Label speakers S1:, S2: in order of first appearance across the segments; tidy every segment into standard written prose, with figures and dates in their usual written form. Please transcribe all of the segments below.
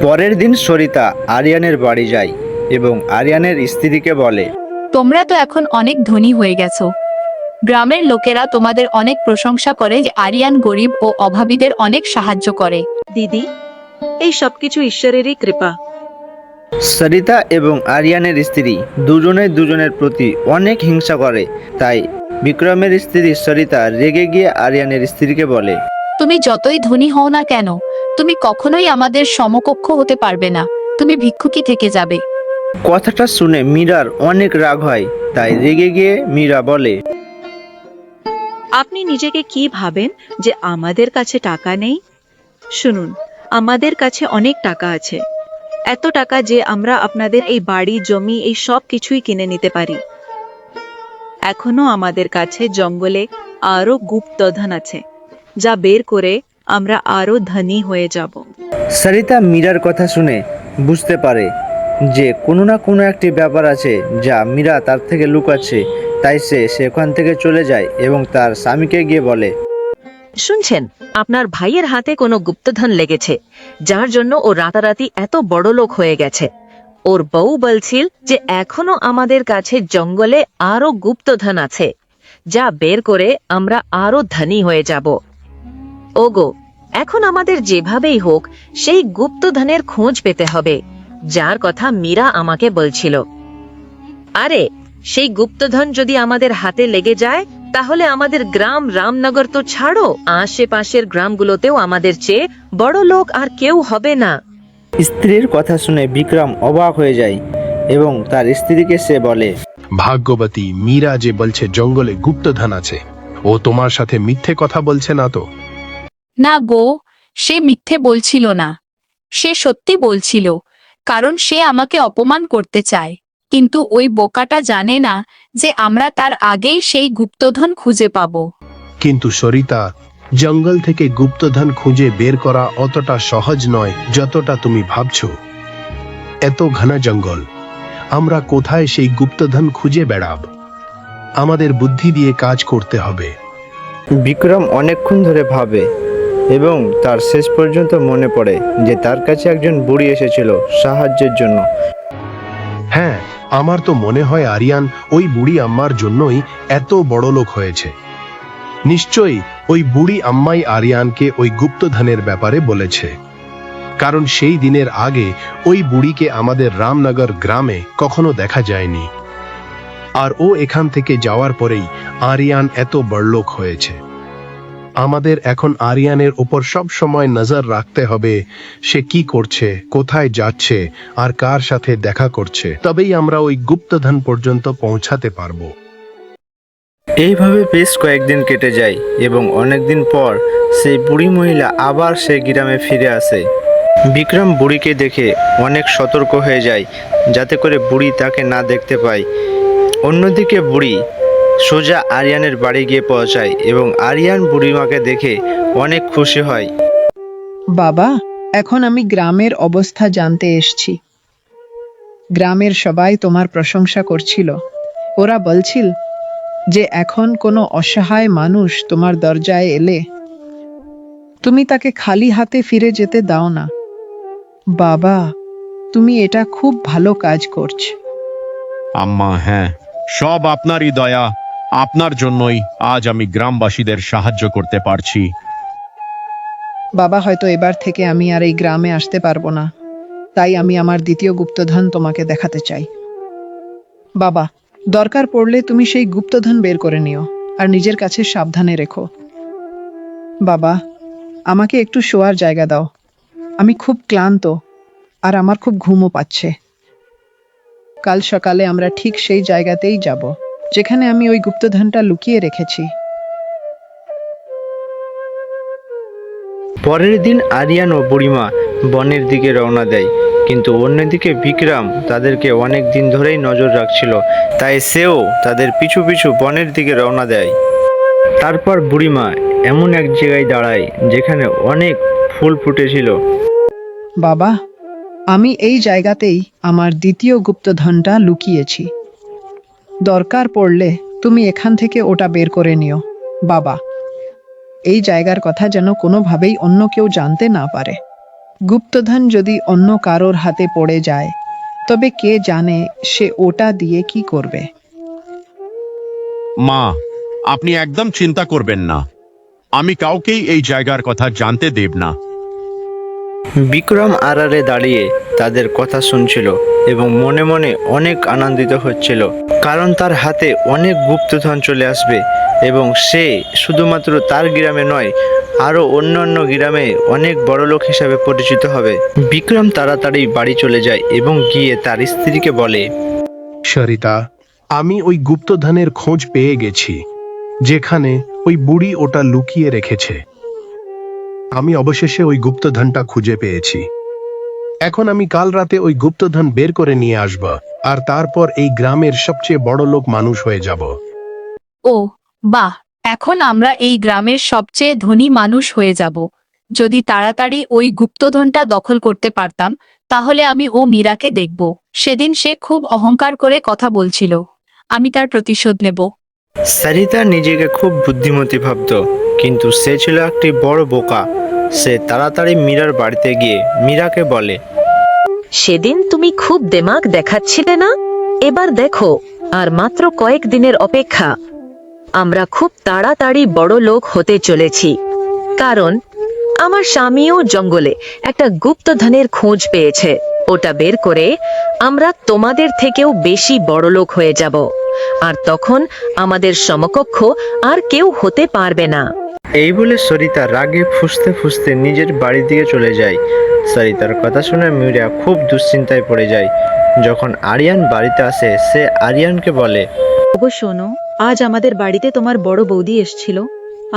S1: পরের দিন সরিতা আরিয়ানের বাড়ি যায় এবং আরিয়ানের স্ত্রীকে বলে,
S2: তোমরা তো এখন অনেক ধনী হয়ে গেছো। গ্রামের লোকেরা তোমাদের অনেক প্রশংসা করে যে আরিয়ান গরিব ও অভাবীদের অনেক সাহায্য করে।
S3: দিদি, এই সবকিছু ঈশ্বরেরই কৃপা।
S1: সরিতা এবং আরিয়ানের স্ত্রী দুজনে দুজনের প্রতি অনেক হিংসা করে। তাই বিক্রমের স্ত্রী সরিতা রেগে গিয়ে আরিয়ানের স্ত্রীকে বলে,
S2: তুমি যতই ধনী হও না কেন, তুমি কখনোই আমাদের সমকক্ষ হতে পারবে না। তুমি ভিক্ষুকই থেকে যাবে।
S1: কথাটা শুনে মীরার অনেক রাগ হয়। তাই রেগে গিয়ে মীরা বলে,
S3: আপনি নিজেকে কি ভাবেন যে আমাদের কাছে টাকা নেই? শুনুন, আমাদের কাছে অনেক টাকা আছে। এত টাকা যে আমরা আপনাদের এই বাড়ি জমি এই সব কিছুই কিনে নিতে পারি। এখনো আমাদের কাছে জঙ্গলে আরো গুপ্তধন আছে, যা বের করে আমরা আরো ধনী হয়ে যাব।
S1: সরিতা মীরার কথা শুনে বুঝতে পারে যে কোনো না কোনো একটি ব্যাপার আছে যা মীরা তার থেকে লুকাচ্ছে। তাই সে সেখান থেকে চলে যায় এবং তার স্বামীকে গিয়ে বলে,
S4: শুনছেন, আপনার ভাইয়ের হাতে কোনো গুপ্তধন লেগেছে, যার জন্য ও রাতারাতি এত বড় লোক হয়ে গেছে। ওর বউ বলছিল যে এখনো আমাদের কাছে জঙ্গলে আরো গুপ্তধন আছে, যা বের করে আমরা আরো ধনী হয়ে যাব। ওগো, এখন আমাদের যেভাবেই হোক সেই গুপ্তধনের খোঁজ পেতে হবে, যার কথা মীরা আমাকে বলছিল। আরে, সেই গুপ্তধন যদি আমাদের হাতে লেগে যায়, তাহলে আমাদের গ্রাম রামনগর তো ছাড়ো, আশেপাশের গ্রামগুলোতেও আমাদের চেয়ে বড় লোক আর কেউ হবে না।
S1: স্ত্রীর কথা শুনে বিক্রম অবাক হয়ে যায় এবং তার স্ত্রীকে সে বলে,
S5: ভাগ্যবতী মীরা যে বলছে জঙ্গলে গুপ্তধন আছে, ও তোমার সাথে মিথ্যে কথা বলছে না তো?
S2: না গো, সে মিথ্যে বলছিল না, সে সত্যি বলছিল। কারণ সে আমাকে অপমান করতে চায়। কিন্তু ওই বোকাটা জানে না যে আমরা তার আগেই সেই গুপ্তধন খুঁজে পাবো।
S5: কিন্তু সরিতা, জঙ্গল থেকে গুপ্তধন খুঁজে বের করা অতটা সহজ নয় যতটা তুমি ভাবছো। এত ঘন জঙ্গল, আমরা কোথায় সেই গুপ্তধন খুঁজে বেড়াব? আমাদের বুদ্ধি দিয়ে কাজ করতে হবে।
S1: বিক্রম অনেকক্ষণ ধরে ভাবে এবং তার শেষ পর্যন্ত মনে পড়ে যে তার কাছে একজন বুড়ি এসেছিল সাহায্যের জন্য।
S5: হ্যাঁ, আমার তো মনে হয় আরিয়ান ওই বুড়ি আম্মার জন্যই এত বড় লোক হয়েছে। নিশ্চয়ই ওই বুড়ি আম্মাই আরিয়ানকে ওই গুপ্তধনের ব্যাপারে বলেছে, কারণ সেই দিনের আগে ওই বুড়িকে আমাদের রামনগর গ্রামে কখনো দেখা যায়নি। আর ও এখান থেকে যাওয়ার পরেই আরিয়ান এত বড়লোক হয়েছে। আমাদের এখন আরিয়ানের উপর সব সময় নজর রাখতে হবে, সে কি করছে, কোথায় যাচ্ছে আর কার সাথে দেখা করছে। তবেই আমরা ওই গুপ্তধন পর্যন্ত পৌঁছাতে পারবো।
S1: এইভাবে বেশ কয়েকদিন কেটে যায় এবং অনেকদিন পর সেই বুড়ি মহিলা আবার সেই গ্রামে ফিরে আসে। বিক্রম বুড়িকে দেখে অনেক সতর্ক হয়ে যায় যাতে করে বুড়ি তাকে না দেখতে পায়। অন্যদিকে বুড়ি সোজা আরিয়ানের বাড়ি গিয়ে পৌঁছায় এবং আরিয়ান বুড়িমাকে দেখে অনেক খুশি হয়।
S6: বাবা, এখন আমি গ্রামের অবস্থা জানতে এসেছি। গ্রামের সবাই তোমার প্রশংসা করছিল। ওরা বলছিল যে এখন কোনো অসহায় মানুষ তোমার দরজায় এলে তুমি তাকে খালি হাতে ফিরে যেতে দাও না। বাবা, তুমি এটা খুব ভালো কাজ করছো।
S7: আম্মা, হ্যাঁ, সব আপনারই দয়া। আপনার জন্যই আজ আমি গ্রামবাসীদের সাহায্য করতে পারছি।
S6: বাবা, হয়তো এবার থেকে আমি আর এই গ্রামে আসতে পারবো না, তাই আমি আমার দ্বিতীয় গুপ্তধন তোমাকে দেখাতে চাই। বাবা, দরকার পড়লে তুমি সেই গুপ্তধন বের করে নিও আর নিজের কাছে সাবধানে রেখো। বাবা, আমাকে একটু শোয়ার জায়গা দাও। আমি খুব ক্লান্ত আর আমার খুব ঘুমও পাচ্ছে। কাল সকালে আমরা ঠিক সেই জায়গাতেই যাব যেখানে আমি ওই গুপ্তধনটা লুকিয়ে রেখেছি।
S1: পরের দিন আরিয়ান ও বুড়িমা বনের দিকে রওনা দেয়, কিন্তু অন্যদিকে বিক্রম তাদেরকে অনেক দিন ধরেই নজর রাখছিল, তাই সেও তাদের পিছু পিছু বনের দিকে রওনা দেয়। তারপর বুড়িমা এমন এক জায়গায় দাঁড়ায় যেখানে অনেক ফুল ফুটেছিল।
S6: বাবা, আমি এই জায়গাতেই আমার দ্বিতীয় গুপ্তধনটা লুকিয়েছি। দরকার পড়লে তুমি এখান থেকে ওটা বের করে নিও। বাবা, এই জায়গার কথা যেন কোনোভাবেই অন্য কেউ জানতে না পারে। গুপ্তধন যদি অন্য কারোর হাতে পড়ে যায়, তবে কে জানে সে ওটা দিয়ে কি করবে।
S7: মা, আপনি একদম চিন্তা করবেন না, আমি কাউকেই এই জায়গার কথা জানতে দেব না।
S1: বিক্রম আড়ালে দাঁড়িয়ে তাদের কথা শুনছিল এবং মনে মনে অনেক আনন্দিত হচ্ছিল, কারণ তার হাতে অনেক গুপ্তধন চলে আসবে এবং সে শুধুমাত্র তার গ্রামে নয়, আরও অন্যান্য গ্রামে অনেক বড়লোক হিসাবে পরিচিত হবে। বিক্রম তাড়াতাড়ি বাড়ি চলে যায় এবং গিয়ে তার স্ত্রীকে বলে,
S5: সরিতা, আমি ওই গুপ্তধনের খোঁজ পেয়ে গেছি, যেখানে ওই বুড়ি ওটা লুকিয়ে রেখেছে। আমি অবশেষে ওই গুপ্তধনটা খুঁজে পেয়েছি। এখন আমি কাল রাতে ওই গুপ্তধন বের করে নিয়ে আসব, আর তারপর এই গ্রামের সবচেয়ে বড় লোক মানুষ হয়ে যাব।
S2: ও বাহ, এখন আমরা এই গ্রামের সবচেয়ে ধনী মানুষ হয়ে যাব। যদি তাড়াতাড়ি ওই গুপ্তধনটা দখল করতে পারতাম, তাহলে আমি ও মীরাকে দেখব। সেদিন সে খুব অহংকার করে কথা বলছিল, আমি তার প্রতিশোধ নেব।
S1: সরিতা নিজেকে খুব বুদ্ধিমতী ভাবত, কিন্তু সে ছিল একটি বড় বোকা। সে তাড়াতাড়ি মীরার বাড়িতে গিয়ে মীরাকে বলে,
S4: সেদিন তুমি খুব দেমাগ দেখাচ্ছিলে না? এবার দেখো, আর মাত্র কয়েক দিনের অপেক্ষা, আমরা খুব তাড়াতাড়ি বড় লোক হতে চলেছি। কারণ আমার স্বামীও জঙ্গলে একটা গুপ্তধনের খোঁজ পেয়েছে। ওটা বের করে আমরা তোমাদের থেকেও বেশি বড় লোক হয়ে যাব, আর তখন আমাদের সমকক্ষ আর কেউ হতে পারবে না।
S1: এই বলে সরিতা রাগে ফুঁসতে ফুঁসতে নিজের বাড়ির দিকে চলে যায়। সরিতার কথা শুনে মীরা খুব দুশ্চিন্তায় পড়ে যায়। যখন আরিয়ান বাড়িতে আসে, সে আরিয়ানকে বলে,
S3: ওগো শোনো, আজ আমাদের বাড়িতে তোমার বড় বৌদি এসেছিল,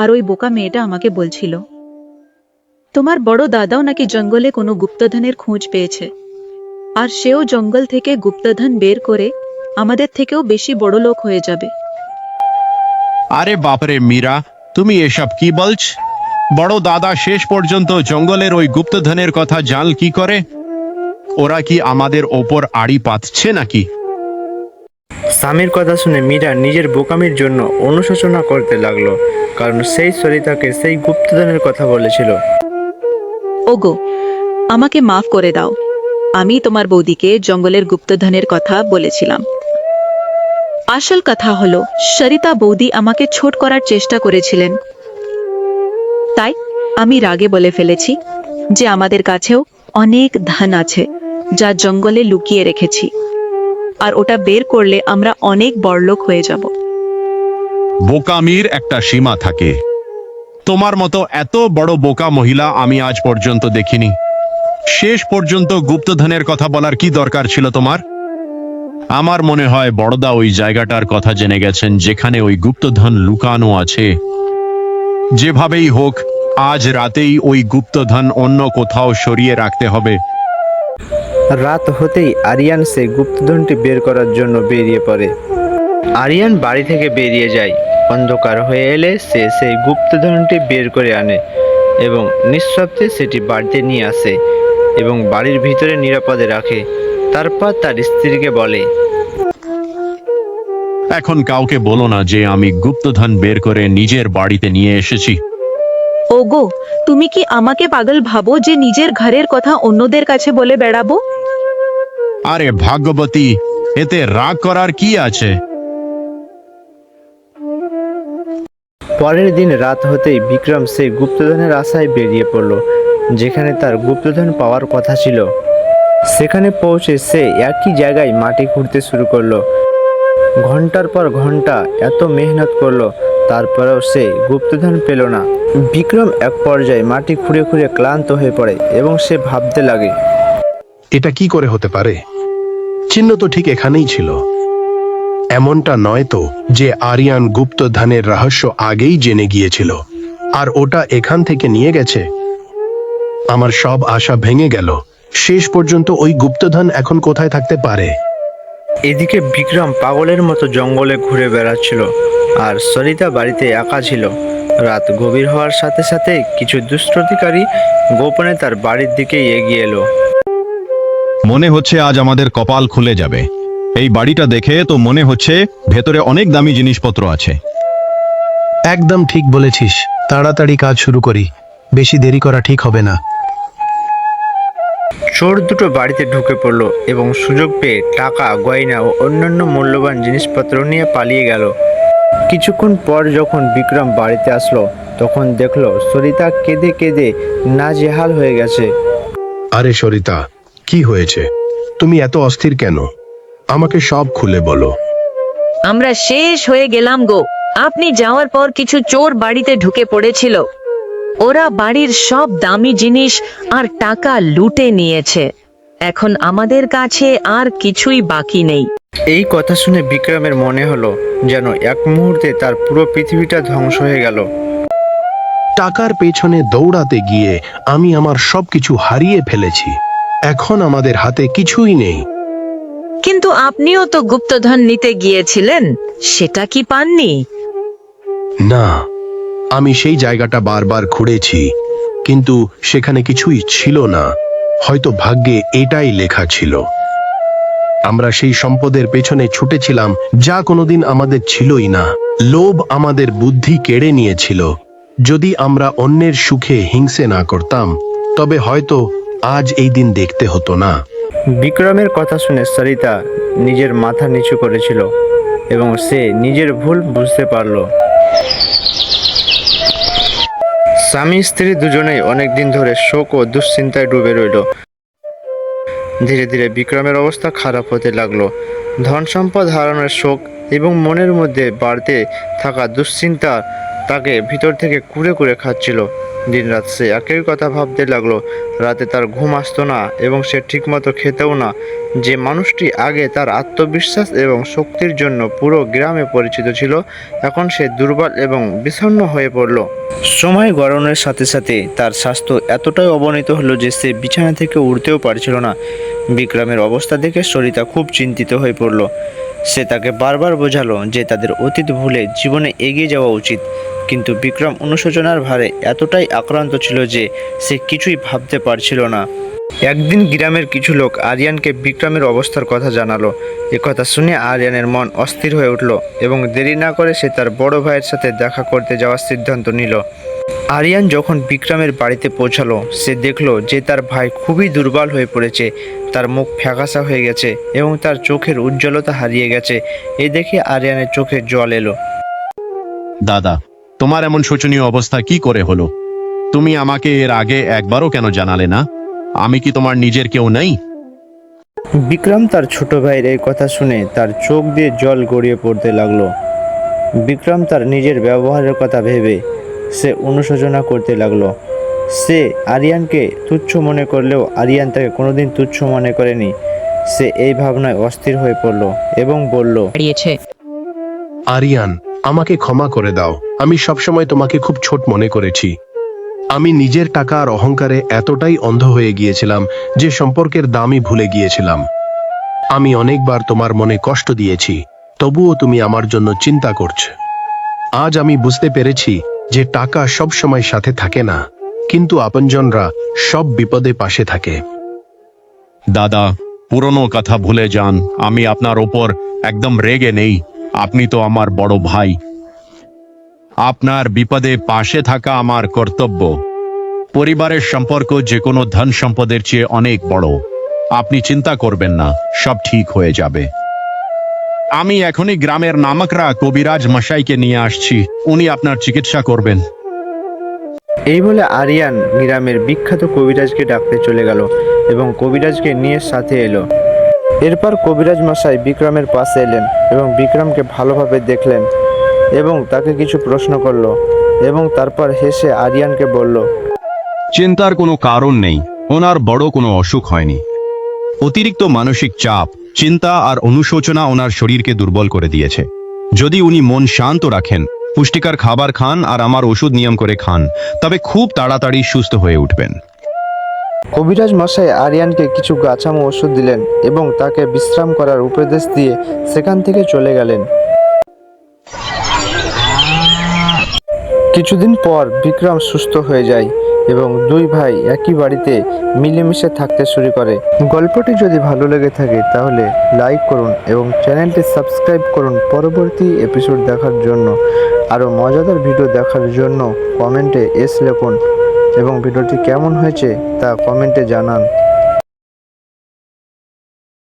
S3: আর ওই বোকা মেয়েটা আমাকে বলছিল তোমার বড় দাদাও নাকি জঙ্গলে কোনো গুপ্তধনের খোঁজ পেয়েছে, আর সেও জঙ্গল থেকে গুপ্তধন বের করে আমাদের থেকেও বেশি বড় লোক হয়ে যাবে।
S7: আরে বাপরে মীরা, তুমি এসব কি বলছ? বড় দাদা শেষ পর্যন্ত জঙ্গলের ওই গুপ্তধনের কথা জান কি করে? ওরা কি আমাদের ওপর আড়ি পাতছে নাকি?
S1: স্বামীর কথা শুনে মীরা নিজের বোকামির জন্য অনুশোচনা করতে লাগলো, কারণ সেই সরিতাকে সেই গুপ্তধনের কথা বলেছিল।
S3: ওগো, আমাকে মাফ করে দাও, আমি তোমার বৌদিকে জঙ্গলের গুপ্তধনের কথা বলেছিলাম। আসল কথা হলো, সরিতা বৌদি আমাকে ছোট করার চেষ্টা করেছিলেন, তাই আমি রাগে বলে ফেলেছি যে আমাদের কাছেও অনেক ধন আছে যা জঙ্গলে লুকিয়ে রেখেছি, আর ওটা বের করলে আমরা অনেক বড়লোক হয়ে যাব।
S7: বোকামির একটা সীমা থাকে। তোমার মতো এত বড় বোকা মহিলা আমি আজ পর্যন্ত দেখিনি। শেষ পর্যন্ত গুপ্তধনের কথা বলার কি দরকার ছিল তোমার? আমার মনে হয় বড়দা ওই জায়গাটার কথা জেনে গেছেন যেখানে ওই গুপ্তধন লুকানো আছে। যেভাবেই হোক, আজ রাতেই ওই গুপ্তধন অন্য কোথাও সরিয়ে রাখতে হবে।
S1: রাত হতেই আরিয়ান সেই গুপ্তধনটি বের করার জন্য বেরিয়ে পড়ে। আরিয়ান বাড়ি থেকে বেরিয়ে যায়। অন্ধকার হয়ে এলে সে সেই গুপ্তধনটি বের করে আনে এবং নিঃশব্দে সেটি বাড়িতে নিয়ে আসে এবং বাড়ির ভিতরে নিরাপদে রাখে। তারপর তার স্ত্রীকে বলে,
S7: এখন কাউকে বলো না যে আমি গুপ্তধন বের করে নিজের বাড়িতে নিয়ে এসেছি।
S3: ওগো, তুমি কি আমাকে পাগল ভাবো যে নিজের ঘরের কথা অন্যদের কাছে বলে বেড়াবো?
S7: আরে ভাগ্যবতী, এতে রাগ করার কি আছে?
S1: পরের দিন রাত হতেই বিক্রম সেই গুপ্তধনের আশায় বেরিয়ে পড়ল, যেখানে তার গুপ্তধন পাওয়ার কথা ছিল। সেখানে পৌঁছে সে একই জায়গায় মাটি খুঁড়তে শুরু করলো। ঘন্টার পর ঘন্টা এত মেহনত করলো, তারপরেও সে গুপ্তধন পেল না। বিক্রম এক পর্যায়ে মাটি খুঁড়ে খুঁড়ে ক্লান্ত হয়ে পড়ে এবং সে ভাবতে লাগে,
S5: এটা কি করে হতে পারে? চিহ্ন তো ঠিক এখানেই ছিল। এমনটা নয় তো যে আরিয়ান গুপ্তধনের রহস্য আগেই জেনে গিয়েছিল আর ওটা এখান থেকে নিয়ে গেছে? আমার সব আশা ভেঙে গেল। শেষ পর্যন্ত ওই গুপ্তধন এখন কোথায় থাকতে পারে?
S1: এদিকে বিক্রম পাগলের মতো জঙ্গলে ঘুরে বেড়াচ্ছিল, আর সরিতা বাড়িতে একা ছিল। রাত গভীর হওয়ার সাথে সাথে কিছু দুষ্কৃতিকারী গোপনে তার বাড়ির দিকে এগিয়ে এলো।
S8: মনে হচ্ছে আজ আমাদের কপাল খুলে যাবে। এই বাড়িটা দেখে তো মনে হচ্ছে ভেতরে অনেক দামি জিনিসপত্র আছে।
S5: একদম ঠিক বলেছিস, তাড়াতাড়ি কাজ শুরু করি, বেশি দেরি করা ঠিক হবে না।
S1: চোর দুটো বাড়িতে ঢুকে পড়লো এবং সুযোগ পেয়ে টাকা, গয়না ও অন্যান্য মূল্যবান জিনিসপত্র নিয়ে পালিয়ে গেল। কিছুক্ষণ পর যখন বিক্রম বাড়িতে আসলো তখন দেখলো সরিতা কেঁদে কেঁদে নাজেহাল হয়ে গেছে।
S5: আরে সরিতা, কি হয়েছে? তুমি এত অস্থির কেন? আমাকে সব খুলে বলো।
S4: আমরা শেষ হয়ে গেলাম গো। আপনি যাওয়ার পর কিছু চোর বাড়িতে ঢুকে পড়েছিল। ওরা বাড়ির সব দামি জিনিস আর টাকা লুটে নিয়েছে। এখন আমাদের কাছে আর কিছুই বাকি নেই।
S1: এই কথা শুনে বিক্রমের মনে হলো যেন এক মুহূর্তে তার পুরো পৃথিবীটা ধ্বংস হয়ে গেল।
S5: টাকার পেছনে দৌড়াতে গিয়ে আমি আমার সবকিছু হারিয়ে ফেলেছি। এখন আমাদের হাতে কিছুই নেই।
S4: কিন্তু আপনিও তো গুপ্তধন নিতে গিয়েছিলেন, সেটা কি পাননি?
S5: না, আমি সেই জায়গাটা বারবার খুঁড়েছি, কিন্তু সেখানে কিছুই ছিল না। হয়তো ভাগ্যে এটাই লেখা ছিল। আমরা সেই সম্পদের পেছনে ছুটেছিলাম যা কোনোদিন আমাদের ছিলই না। লোভ আমাদের বুদ্ধি কেড়ে নিয়েছিল। যদি আমরা অন্যের সুখে হিংসে না করতাম তবে হয়তো আজ এই দিন দেখতে হতো না।
S1: বিক্রমের কথা শুনে সরিতা নিজের মাথা নিচু করেছিল এবং সে নিজের ভুল বুঝতে পারল। স্বামী স্ত্রী দুজনেই অনেকদিন ধরে শোক ও দুশ্চিন্তায় ডুবে রইল। ধীরে ধীরে বিক্রমের অবস্থা খারাপ হতে লাগলো। ধন সম্পদ হারানোর শোক এবং মনের মধ্যে বাড়তে থাকা দুশ্চিন্তা তাকে ভিতর থেকে কুড়ে কুড়ে খাচ্ছিল। দিনরাত সে একই কথা ভাবতে লাগলো। রাতে তার ঘুম আসতো না এবং সে ঠিকমতো খেতেও না। যে মানুষটি আগে তার আত্মবিশ্বাস এবং শক্তির জন্য পুরো গ্রামে পরিচিত ছিল, এখন সে দুর্বল এবং বিষণ্ণ হয়ে পড়ল। সময় গড়ানোর সাথে সাথে তার স্বাস্থ্য এতটাই অবনত হলো যে সে বিছানা থেকে উঠতেও পারছিল না। বিক্রমের অবস্থা দেখে সরিতা খুব চিন্তিত হয়ে পড়ল। সে তাকে বারবার বোঝালো যে তাদের অতীত ভুলে জীবনে এগিয়ে যাওয়া উচিত, কিন্তু বিক্রম অনুশোচনার ভারে এতটাই আক্রান্ত ছিল যে সে কিছুই ভাবতে পারছিল না। একদিন গ্রামের কিছু লোক আরিয়ানকে বিক্রমের অবস্থার কথা জানালো। কথা শুনে আরিয়ানের মন অস্থির হয়ে উঠল এবং দেরি না করে সে তার বড় ভাইয়ের সাথে দেখা করতে যাওয়ার সিদ্ধান্ত নিল। আরিয়ান যখন বিক্রমের বাড়িতে পৌঁছালো সে দেখলো যে তার ভাই খুবই দুর্বল হয়ে পড়েছে। তার মুখ ফ্যাকাশা হয়ে গেছে এবং তার চোখের উজ্জ্বলতা হারিয়ে গেছে। এই দেখে আরিয়ানের চোখে জল এলো।
S7: দাদা, তোমার এমন শোচনীয় অবস্থা কি করে হলো? তুমি আমাকে এর আগে একবারও কেন জানালে না? আমি কি তোমার নিজের কেউ নেই?
S1: বিক্রম তার ছোট ভাইয়ের এই কথা শুনে তার চোখ দিয়ে জল গড়িয়ে পড়তে লাগলো। বিক্রম তার নিজের ব্যবহারের কথা ভেবে সে অনুশোচনা করতে লাগলো। সে আরিয়ানকে তুচ্ছ মনে করলেও আরিয়ান তাকে কোনোদিন তুচ্ছ মনে করেনি। সে এই ভাবনায় অস্থির হয়ে পড়ল এবং বলল,
S5: আরিয়ান, আমাকে ক্ষমা করে দাও। আমি সবসময় তোমাকে খুব ছোট মনে করেছি। আমি নিজের টাকা আর অহংকারে এতটাই অন্ধ হয়ে গিয়েছিলাম যে সম্পর্কের দামই ভুলে গিয়েছিলাম। আমি অনেকবার তোমার মনে কষ্ট দিয়েছি, তবুও তুমি আমার জন্য চিন্তা করছো। আজ আমি বুঝতে পেরেছি যে টাকা সব সময় সাথে থাকে না, কিন্তু আপনজনরা সব বিপদে পাশে থাকে।
S7: দাদা, পুরনো কথা ভুলে যান। আমি আপনার ওপর একদম রেগে নেই। আপনি তো আমার বড় ভাই। আপনার বিপদে পাশে থাকা আমার কর্তব্য। পরিবারের সম্পর্ক যে কোনো ধন সম্পদের চেয়ে অনেক বড়। আপনি চিন্তা করবেন না, সব ঠিক হয়ে যাবে। আমি এখনই গ্রামের নামকরা কবিরাজ মশাইকে নিয়ে আসছি। উনি আপনার চিকিৎসা করবেন।
S1: এই বলে আরিয়ান গ্রামের বিখ্যাত কবিরাজকে ডাকতে চলে গেল এবং কবিরাজকে নিয়ে সাথে এলো। এরপর কবিরাজ মশাই বিক্রমের পাশে এলেন এবং বিক্রমকে ভালোভাবে দেখলেন এবং তাকে কিছু প্রশ্ন করলো এবং তারপর হেসে আরিয়ানকে বলল,
S8: চিন্তার কোনো কারণ নেই, ওনার বড় কোনো অসুখ হয়নি। অতিরিক্ত মানসিক চাপ, চিন্তা আর অনুশোচনা ওনার শরীরকে দুর্বল করে দিয়েছে। যদি উনি মন শান্ত রাখেন, পুষ্টিকর খাবার খান আর আমার ওষুধ নিয়ম করে খান, তবে খুব তাড়াতাড়ি সুস্থ হয়ে উঠবেন।
S1: কবিরাজ মশাই আরিয়ানকে কিছু গাছামো ওষুধ দিলেন এবং তাকে বিশ্রাম করার উপদেশ দিয়ে সেখান থেকে চলে গেলেন। কিছুদিন পর বিক্রম সুস্থ হয়ে যায় এবং দুই ভাই একই বাড়িতে মিলেমিশে থাকতে শুরু করে। গল্পটি যদি ভালো লেগে থাকে তাহলে লাইক করুন এবং চ্যানেলটি সাবস্ক্রাইব করুন পরবর্তী এপিসোড দেখার জন্য। আরও মজাদার ভিডিও দেখার জন্য কমেন্টে লিখুন এবং ভিডিওটি কেমন হয়েছে তা কমেন্টে জানান।